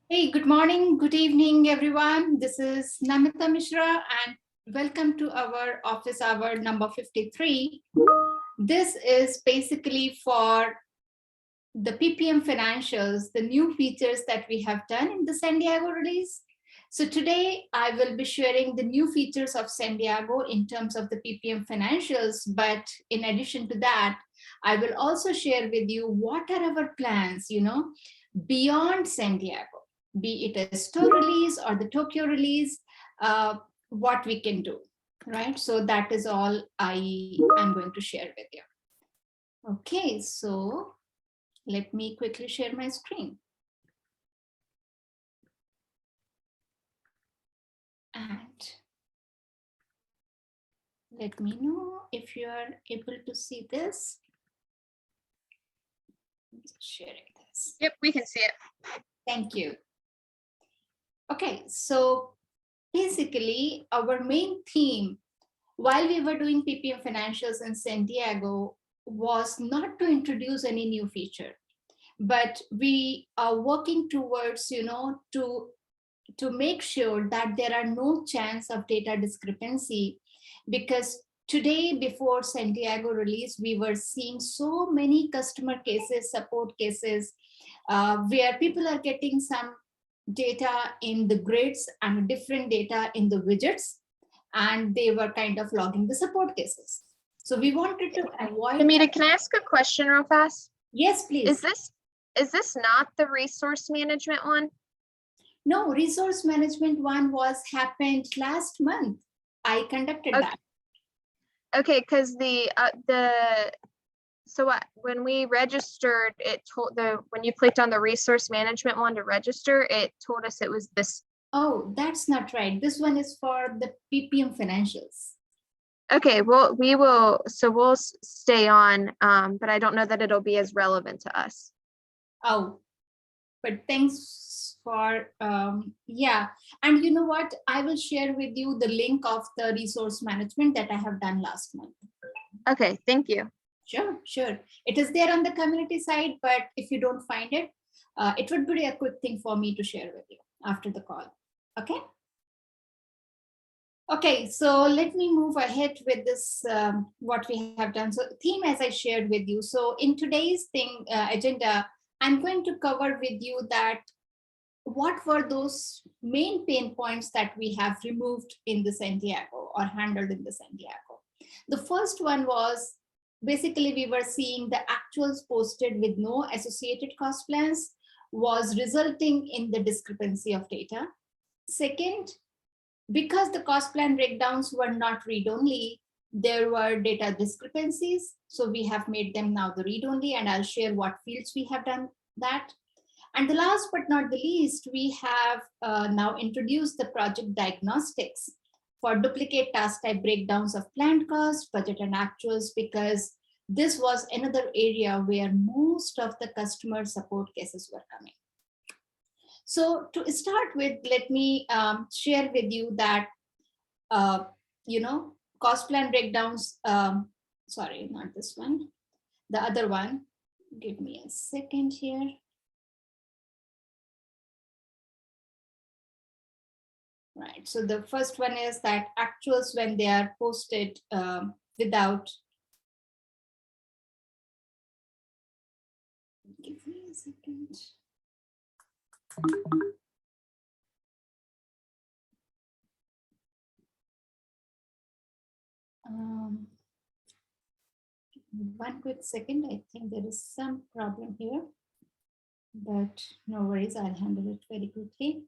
Hey, good morning, good evening, everyone. This is Namita Mishra, and welcome to our office hour number 53. This is basically for the PPM Financials, the new features that we have done in the San Diego release. So today I will be sharing the new features of San Diego in terms of the PPM Financials. But in addition to that, I will also share with you what are our plans, beyond San Diego, be it a store release or the Tokyo release, what we can do, right? So that is all I am going to share with you. Okay, so let me quickly share my screen. And let me know if you are able to see this. I'm just sharing this. Yep, we can see it. Thank you. Okay, so basically our main theme while we were doing PPM Financials in San Diego was not to introduce any new feature, but we are working towards, to make sure that there are no chance of data discrepancy, because today before San Diego release, we were seeing so many customer cases, support cases, where people are getting some data in the grids and different data in the widgets, and they were kind of logging the support cases. So we wanted to avoid. Amita, can I ask a question real fast? Yes, please. Is this not the resource management one? No, resource management one was happened last month. I conducted that. Okay, because when we registered, it told when you clicked on the resource management one to register, it told us it was this. Oh, that's not right. This one is for the PPM Financials. Okay, well, we'll stay on, but I don't know that it'll be as relevant to us. Oh, but thanks for, yeah. And you know what? I will share with you the link of the resource management that I have done last month. Okay, thank you. Sure. It is there on the community side, but if you don't find it, it would be a quick thing for me to share with you after the call. Okay. Okay, so let me move ahead with this, what we have done. So theme, as I shared with you. So in today's agenda, I'm going to cover with you that what were those main pain points that we have removed in the San Diego or handled in the San Diego. The first one was basically we were seeing the actuals posted with no associated cost plans was resulting in the discrepancy of data. Second, because the cost plan breakdowns were not read-only, there were data discrepancies. So we have made them now the read-only, and I'll share what fields we have done that. And the last but not the least, we have now introduced the project diagnostics for duplicate task type breakdowns of planned cost, budget, and actuals, because this was another area where most of the customer support cases were coming. So to start with, let me share with you that, cost plan breakdowns, sorry, not this one, the other one. Give me a second here. Right, so the first one is that actuals when they are posted without. Give me a second. One quick second, I think there is some problem here, but no worries, I'll handle it very quickly.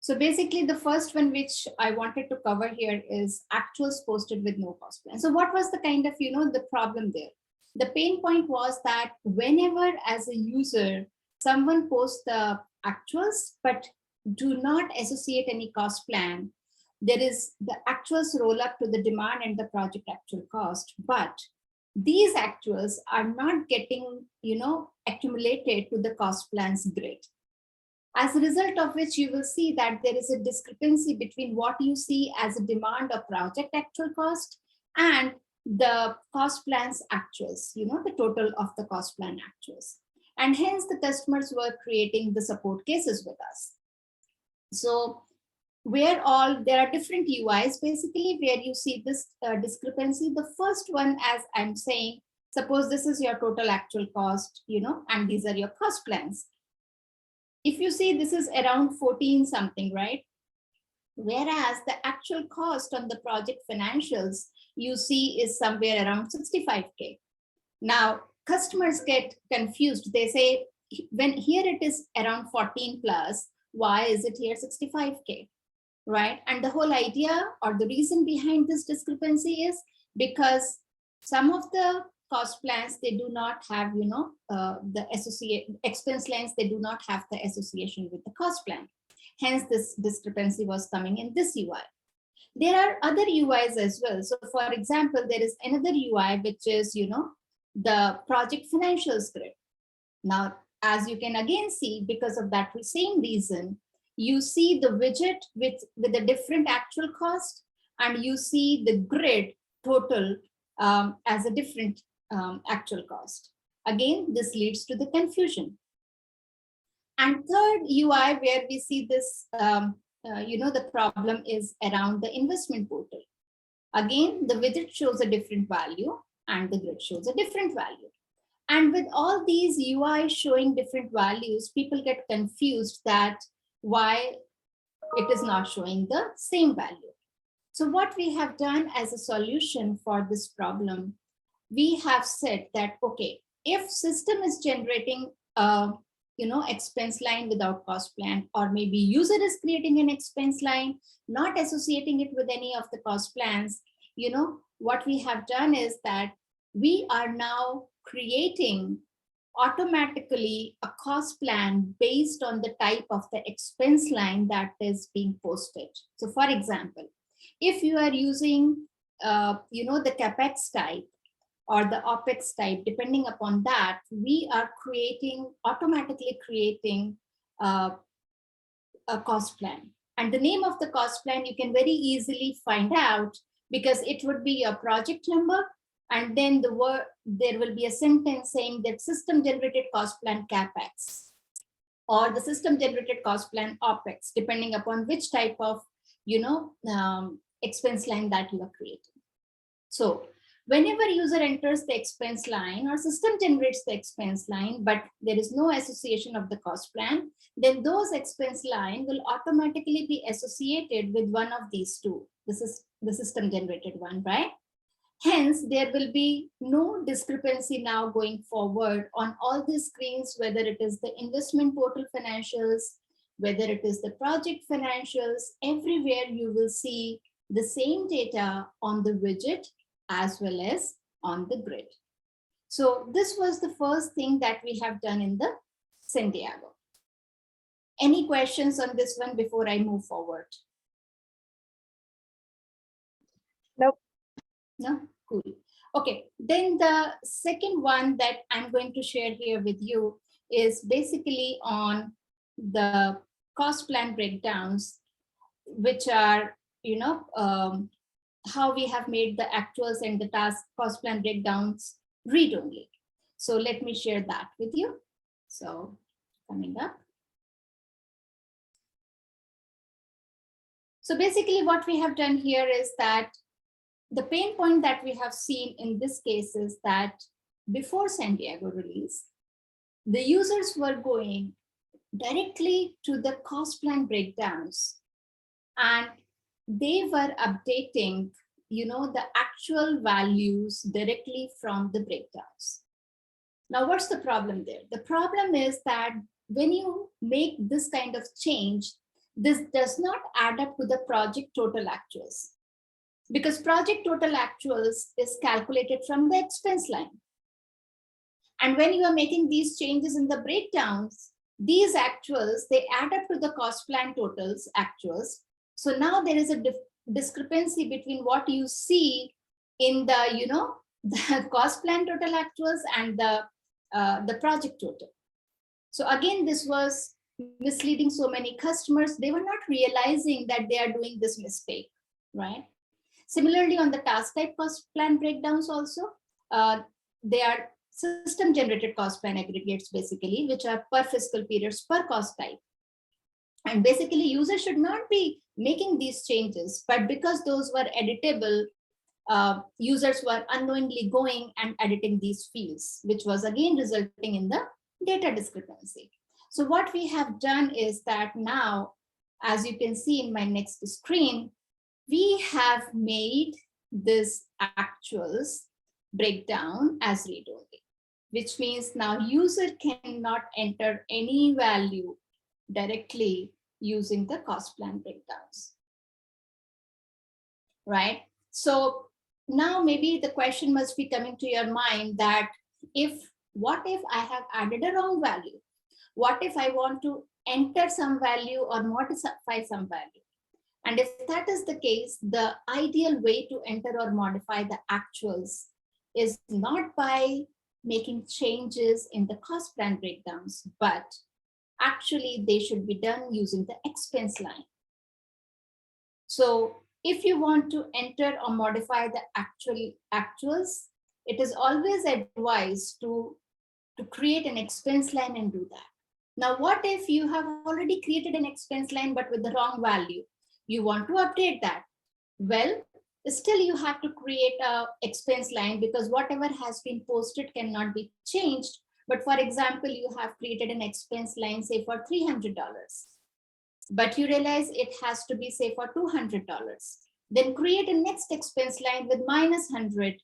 So basically the first one which I wanted to cover here is actuals posted with no cost plan. So what was the kind of, the problem there? The pain point was that whenever as a user, someone posts the actuals, but do not associate any cost plan, there is the actuals roll up to the demand and the project actual cost, but these actuals are not getting, accumulated to the cost plans grid. As a result of which you will see that there is a discrepancy between what you see as a demand or project actual cost and the cost plan's actuals, the total of the cost plan actuals. And hence the customers were creating the support cases with us. So there are different UIs basically where you see this discrepancy. The first one, as I'm saying, suppose this is your total actual cost, and these are your cost plans. If you see, this is around 14 something, right? Whereas the actual cost on the project financials you see is somewhere around 65K. Now, customers get confused. They say, when here it is around 14 plus, why is it here 65K, right? And the whole idea or the reason behind this discrepancy is because some of the cost plans, they do not have, the expense lines, they do not have the association with the cost plan. Hence, this discrepancy was coming in this UI. There are other UIs as well. So for example, there is another UI, which is, the project financials grid. Now, as you can again see, because of that same reason, you see the widget with a different actual cost, and you see the grid total as a different actual cost. Again, this leads to the confusion. And third UI where we see this, the problem is around the investment portal. Again, the widget shows a different value and the grid shows a different value. And with all these UI showing different values, people get confused that why it is not showing the same value. So what we have done as a solution for this problem, we have said that, okay, if system is generating expense line without cost plan, or maybe user is creating an expense line, not associating it with any of the cost plans, what we have done is that we are now creating automatically a cost plan based on the type of the expense line that is being posted. So for example, if you are using, the CapEx type or the OpEx type, depending upon that, we are automatically creating a cost plan. And the name of the cost plan, you can very easily find out because it would be a project number. And then there will be a sentence saying that system generated cost plan CapEx or the system generated cost plan OpEx, depending upon which type of, expense line that you are creating. So whenever user enters the expense line or system generates the expense line, but there is no association of the cost plan, then those expense line will automatically be associated with one of these two. This is the system generated one, right? Hence, there will be no discrepancy now going forward on all these screens, whether it is the investment portal financials, whether it is the project financials, everywhere you will see the same data on the widget as well as on the grid. So this was the first thing that we have done in the San Diego. Any questions on this one before I move forward? Nope. No? Cool. Okay, then the second one that I'm going to share here with you is basically on the cost plan breakdowns, which are, how we have made the actuals and the task cost plan breakdowns read-only. So let me share that with you. So coming up. So basically what we have done here is that the pain point that we have seen in this case is that before San Diego release, the users were going directly to the cost plan breakdowns and they were updating, the actual values directly from the breakdowns. Now, what's the problem there? The problem is that when you make this kind of change, this does not add up to the project total actuals, because project total actuals is calculated from the expense line. And when you are making these changes in the breakdowns, these actuals, they add up to the cost plan totals actuals. So now there is a discrepancy between what you see in the, the cost plan total actuals and the project total. So again, this was, misleading so many customers, they were not realizing that they are doing this mistake, right? Similarly, on the task type cost plan breakdowns also, they are system generated cost plan aggregates basically, which are per fiscal periods per cost type. And basically users should not be making these changes, but because those were editable, users were unknowingly going and editing these fields, which was again resulting in the data discrepancy. So what we have done is that now, as you can see in my next screen, we have made this actuals breakdown as read only, which means now user cannot enter any value directly using the cost plan breakdowns, right? So now maybe the question must be coming to your mind that what if I have added a wrong value? What if I want to enter some value or modify some value? And if that is the case, the ideal way to enter or modify the actuals is not by making changes in the cost plan breakdowns, but actually they should be done using the expense line. So if you want to enter or modify the actuals, it is always advised to create an expense line and do that. Now, what if you have already created an expense line, but with the wrong value? You want to update that. Well, still you have to create a expense line because whatever has been posted cannot be changed. But for example, you have created an expense line, say for $300, but you realize it has to be, say, for $200. Then create a next expense line with -100.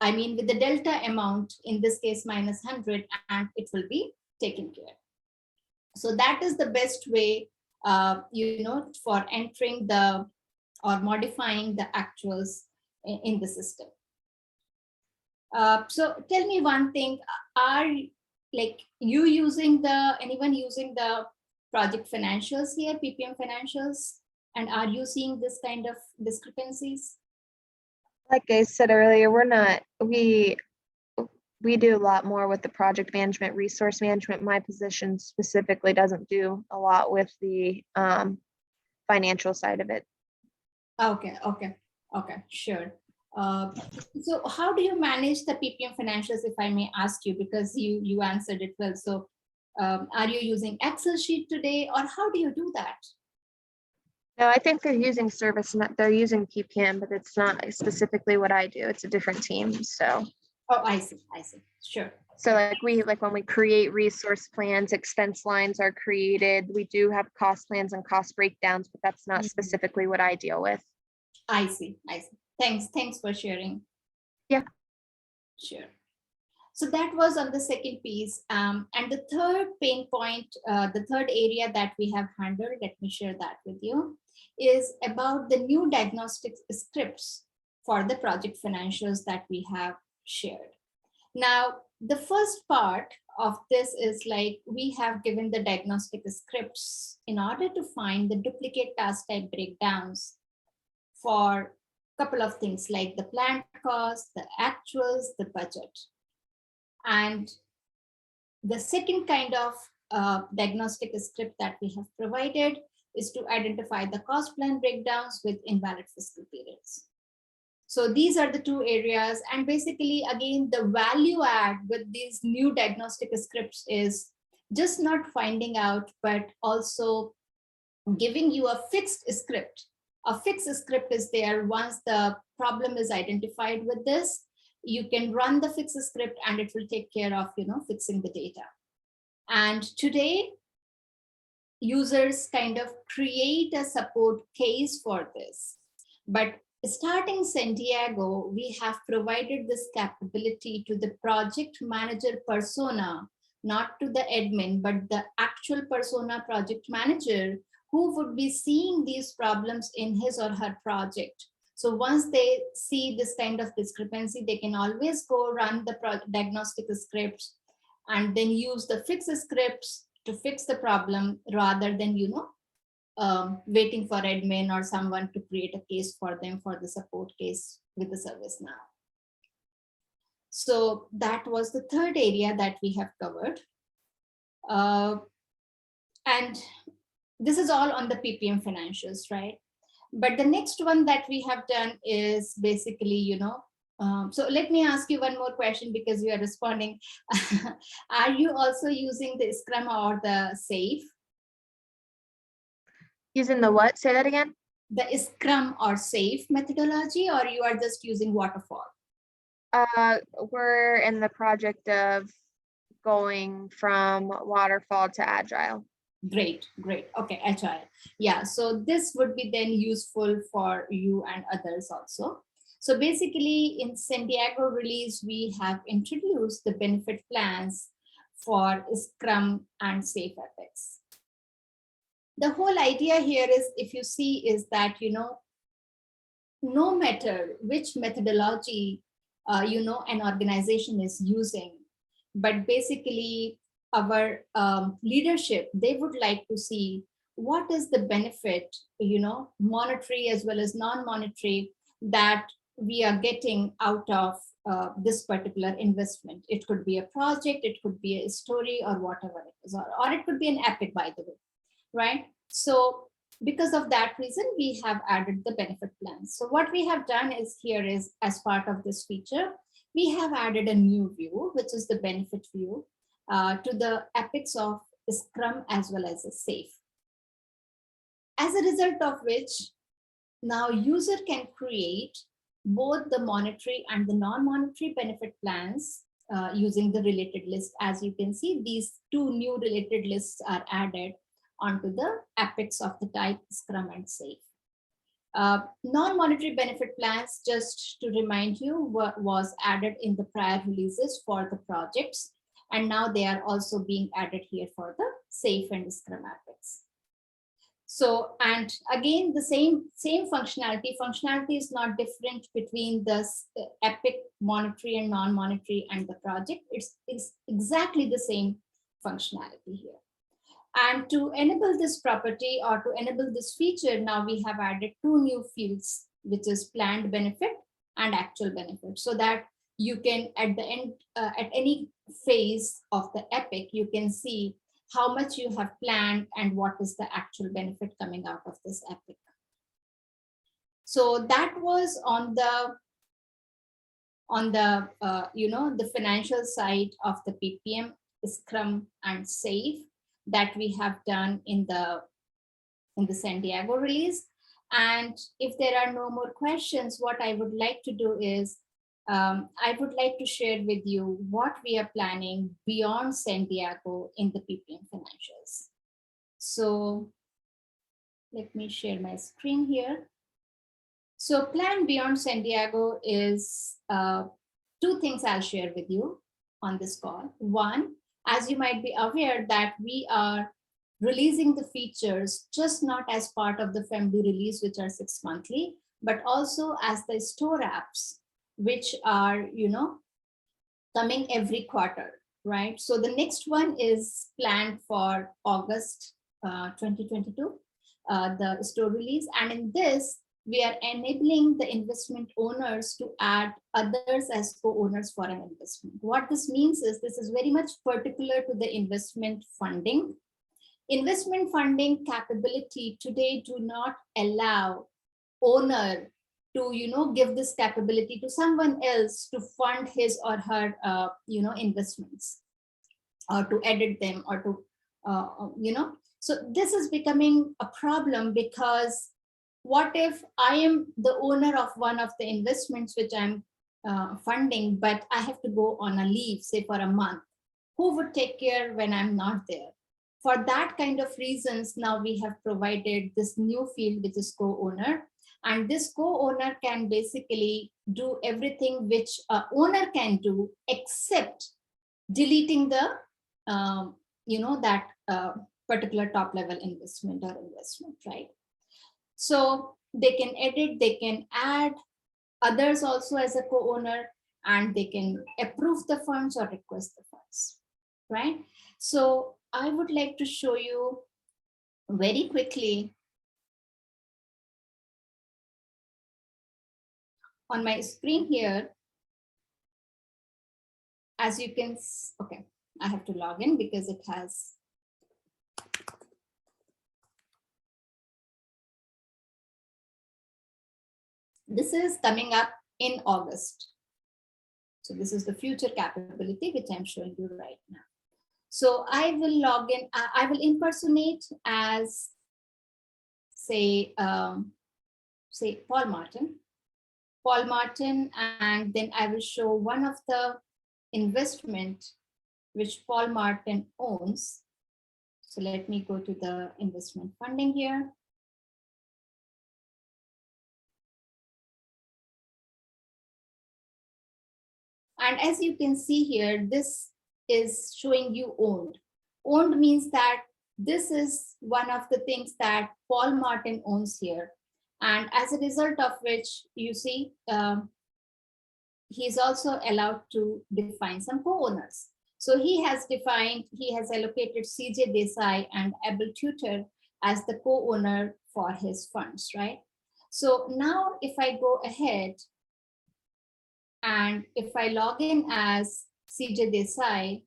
I mean, with the delta amount, in this case, -100, and it will be taken care. So that is the best way, for entering or modifying the actuals in the system. So tell me one thing, are anyone using the project financials here, PPM financials, and are you seeing this kind of discrepancies? Like I said earlier, we do a lot more with the project management, resource management. My position specifically doesn't do a lot with the financial side of it. Okay, sure. So how do you manage the PPM financials, if I may ask you, because you answered it well. So are you using Excel sheet today, or how do you do that? No, I think they're using ServiceNow. They're using PPM, but it's not specifically what I do. It's a different team. So. Oh, I see. Sure. So like when we create resource plans, expense lines are created. We do have cost plans and cost breakdowns, but that's not specifically what I deal with. I see. Thanks for sharing. Yeah. Sure. So that was on the second piece. And the third pain point, the third area that we have handled, let me share that with you, is about the new diagnostic scripts for the project financials that we have shared. Now, the first part of this is like we have given the diagnostic scripts in order to find the duplicate task type breakdowns for a couple of things like the planned cost, the actuals, the budget. And the second kind of diagnostic script that we have provided is to identify the cost plan breakdowns with invalid fiscal periods. So these are the two areas. And basically, again, the value add with these new diagnostic scripts is just not finding out, but also giving you a fixed script. A fixed script is there once the problem is identified with this. You can run the fixed script and it will take care of, fixing the data. And today, users kind of create a support case for this. But starting San Diego, we have provided this capability to the project manager persona, not to the admin, but the actual persona project manager who would be seeing these problems in his or her project. So once they see this kind of discrepancy, they can always go run the diagnostic scripts and then use the fix scripts to fix the problem rather than, waiting for admin or someone to create a case for them for the support case with the ServiceNow. So that was the third area that we have covered. And this is all on the PPM Financials, right? But the next one that we have done is basically, so let me ask you one more question because you are responding. Are you also using the Scrum or the SAFe? Using the what? Say that again. The Scrum or SAFe methodology, or you are just using waterfall? We're in the project of going from waterfall to agile. Great. Okay, agile. Yeah, so this would be then useful for you and others also. So basically in San Diego release, we have introduced the benefit plans for Scrum and SAFe epics. The whole idea here is, if you see, is that, no matter which methodology, an organization is using, but basically our leadership, they would like to see what is the benefit, monetary as well as non-monetary, that we are getting out of this particular investment. It could be a project, it could be a story, or whatever it is, or it could be an epic, by the way, right? So because of that reason, we have added the benefit plans. So what we have done is, here is, as part of this feature, we have added a new view, which is the benefit view, to the epics of Scrum as well as a SAFe. As a result of which, now user can create both the monetary and the non-monetary benefit plans using the related list. As you can see, these two new related lists are added onto the epics of the type Scrum and SAFe. Non-monetary benefit plans, just to remind you, was added in the prior releases for the projects, and now they are also being added here for the SAFe and Scrum epics. So, and again, the same functionality is not different between the epic monetary and non-monetary and the project. It's exactly the same functionality here. And to enable this property, or to enable this feature, now we have added two new fields, which is planned benefit and actual benefit, so that you can, at the end, at any phase of the epic, you can see how much you have planned and what is the actual benefit coming out of this epic. So that was on the the financial side of the PPM, Scrum and SAFe, that we have done in the San Diego release. And if there are no more questions, what I would like to do is, I would like to share with you what we are planning beyond San Diego in the PPM Financials. So let me share my screen here. So plan beyond San Diego is two things I'll share with you on this call. One, as you might be aware, that we are releasing the features just not as part of the family release, which are 6 monthly, but also as the store apps, which are, coming every quarter, right? So the next one is planned for August 2022, the store release. And in this, we are enabling the investment owners to add others as co-owners for an investment. What this means is, this is very much particular to the investment funding. Investment funding capability today do not allow owner to, give this capability to someone else to fund his or her, investments, or to edit them, or to, So this is becoming a problem, because what if I am the owner of one of the investments which I'm funding, but I have to go on a leave, say for a month? Who would take care when I'm not there? For that kind of reasons, now we have provided this new field, which is co-owner. And this co-owner can basically do everything which a owner can do, except deleting the, that particular top level investment or investment, right? So they can edit, they can add others also as a co-owner, and they can approve the funds or request the funds, right? So I would like to show you very quickly on my screen here. As you can, okay, I have to log in because it has This is coming up in August. So this is the future capability, which I'm showing you right now. So I will log in, I will impersonate as, say Paul Martin, and then I will show one of the investment which Paul Martin owns. So let me go to the investment funding here. And as you can see here, this is showing you owned. Owned means that this is one of the things that Paul Martin owns here. And as a result of which, you see, he's also allowed to define some co-owners. So he has allocated CJ Desai and Abel Tutor as the co-owner for his funds, right? So now if I go ahead and if I log in as CJ Desai,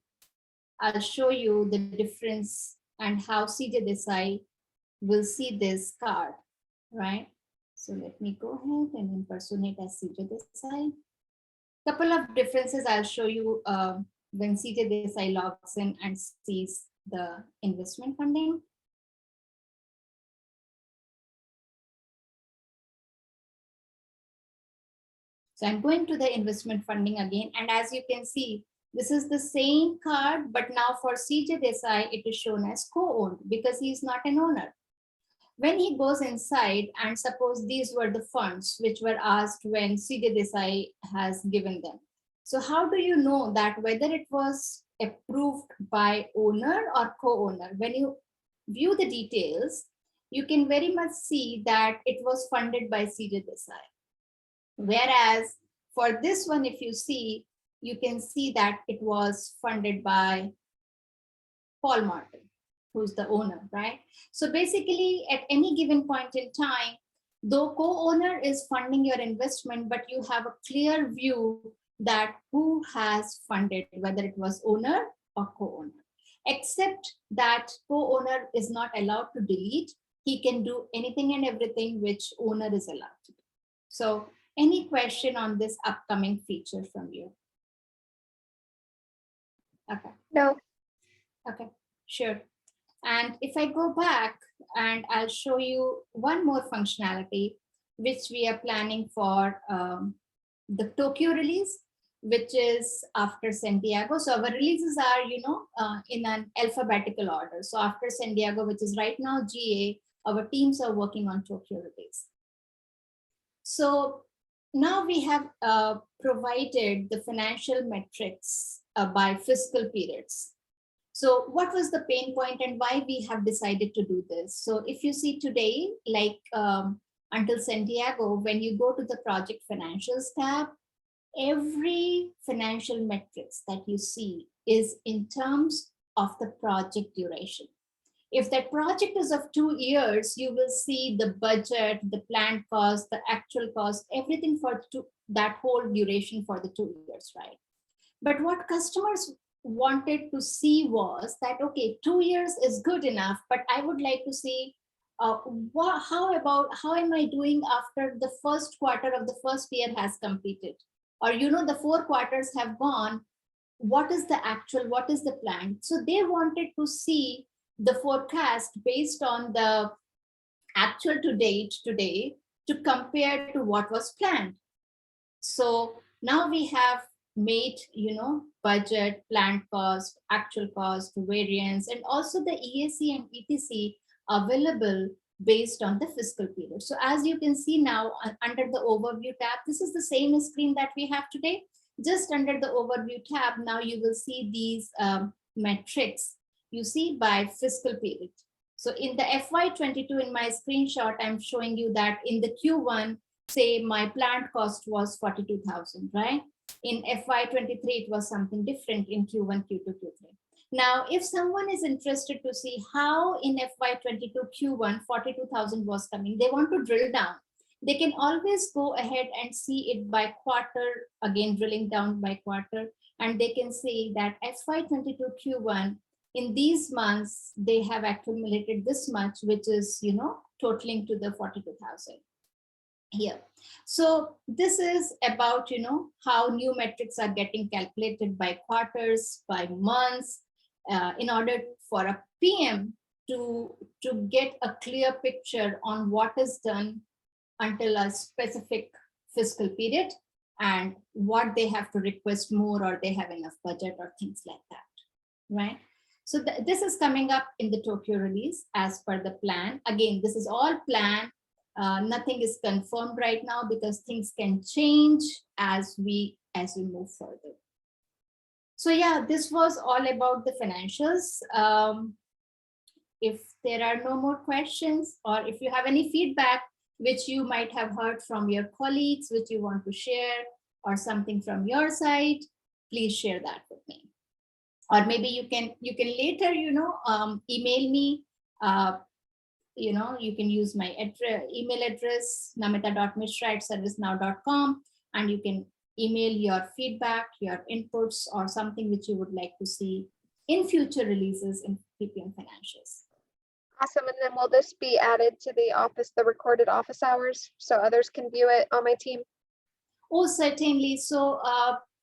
I'll show you the difference and how CJ Desai will see this card, right? So let me go ahead and impersonate as CJ Desai. Couple of differences I'll show you when CJ Desai logs in and sees the investment funding. So I'm going to the investment funding again. And as you can see, this is the same card, but now for CJ Desai, it is shown as co-owned because he's not an owner. When he goes inside, and suppose these were the funds which were asked when CJ Desai has given them. So how do you know that whether it was approved by owner or co-owner? When you view the details, you can very much see that it was funded by CJ Desai. Whereas for this one, if you see, you can see that it was funded by Paul Martin, who's the owner, right? So basically, at any given point in time, though co-owner is funding your investment, but you have a clear view that who has funded, whether it was owner or co-owner. Except that co-owner is not allowed to delete. He can do anything and everything which owner is allowed to do. So any question on this upcoming feature from you? Okay. No. Okay, sure. And if I go back and I'll show you one more functionality, which we are planning for the Tokyo release, which is after San Diego. So our releases are, in an alphabetical order. So after San Diego, which is right now GA, our teams are working on Tokyo release. So now we have provided the financial metrics by fiscal periods. So what was the pain point and why we have decided to do this? So if you see today, like until San Diego, when you go to the project financials tab, every financial metrics that you see is in terms of the project duration. If that project is of 2 years, you will see the budget, the planned cost, the actual cost, everything for that whole duration for the 2 years, right? But what customers wanted to see was that, okay, 2 years is good enough, but I would like to see how am I doing after the first quarter of the first year has completed? Or, the 4 quarters have gone, what is the actual, what is the plan? So they wanted to see the forecast based on the actual to date today to compare to what was planned. So now we have made, budget, planned cost, actual cost, variance, and also the EAC and ETC available based on the fiscal period. So as you can see now under the overview tab, this is the same screen that we have today. Just under the overview tab, now you will see these metrics, you see by fiscal period. So in the FY22 in my screenshot, I'm showing you that in the Q1, say my planned cost was 42,000, right? In FY23, it was something different in Q1, Q2, Q3. Now, if someone is interested to see how in FY22 Q1 42,000 was coming, they want to drill down, they can always go ahead and see it by quarter, again drilling down by quarter, and they can see that FY22 Q1, in these months, they have accumulated this much, which is, totaling to the 42,000. here. So this is about, how new metrics are getting calculated by quarters, by months, in order for a PM to get a clear picture on what is done until a specific fiscal period and what they have to request more, or they have enough budget or things like that, right? So this is coming up in the Tokyo release as per the plan. Again, this is all plan. Nothing is confirmed right now because things can change as we move further. So yeah, this was all about the financials. If there are no more questions, or if you have any feedback which you might have heard from your colleagues, which you want to share, or something from your side, please share that with me. Or maybe you can later, email me. You can use my email address, namita.mishra@servicenow.com, and you can email your feedback, your inputs, or something which you would like to see in future releases in PPM Financials. Awesome. And then will this be added to the recorded office hours so others can view it on my team? Oh, certainly. So,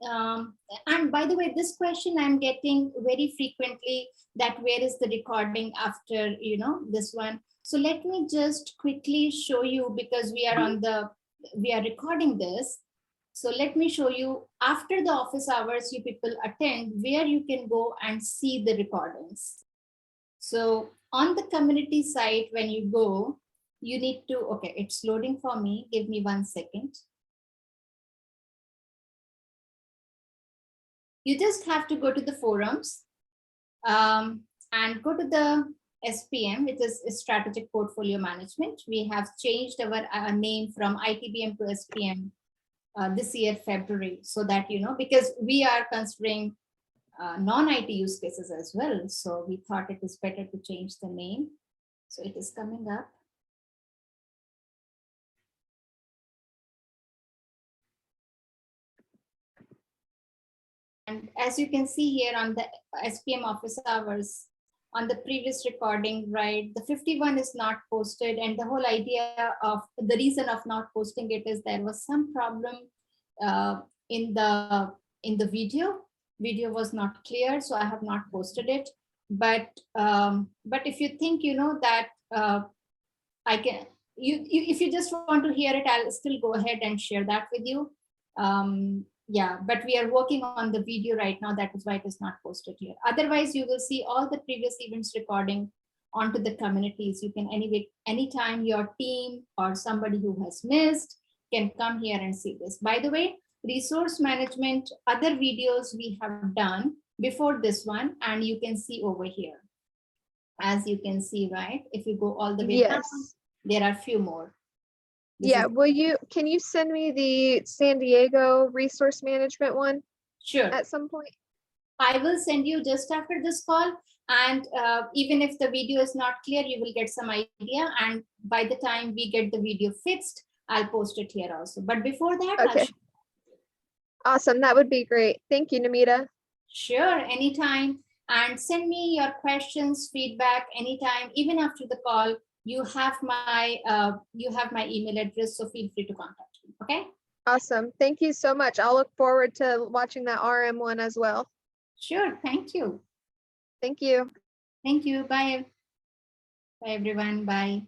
and by the way, this question I'm getting very frequently, that where is the recording after, this one. So let me just quickly show you, because we are recording this. So let me show you, after the office hours you people attend, where you can go and see the recordings. So on the community site, when you go, you need to, okay, it's loading for me. Give me 1 second. You just have to go to the forums and go to the SPM, which is Strategic Portfolio Management. We have changed our name from ITBM to SPM this year, February, so that, because we are considering non-IT use cases as well. So we thought it is better to change the name. So it is coming up. And as you can see here on the SPM office hours, on the previous recording, right, the 51 is not posted. And the whole idea of the reason of not posting it is there was some problem in the video. Video was not clear, so I have not posted it. But if you think, that I can, if you just want to hear it, I'll still go ahead and share that with you. Yeah, but we are working on the video right now. That is why it is not posted here. Otherwise, you will see all the previous events recording onto the communities. You can anytime your team or somebody who has missed can come here and see this. By the way, resource management, other videos we have done before this one, and you can see over here. As you can see, right? If you go all the way down, there are a few more. Yeah, can you send me the San Diego resource management one? Sure. At some point. I will send you just after this call. And even if the video is not clear, you will get some idea. And by the time we get the video fixed, I'll post it here also. But before that, okay. Awesome. That would be great. Thank you, Namita. Sure, anytime. And send me your questions, feedback anytime, even after the call. You have my email address, so feel free to contact me. Okay. Awesome. Thank you so much. I'll look forward to watching that RM one as well. Sure. Thank you. Thank you. Thank you. Bye. Bye, everyone. Bye.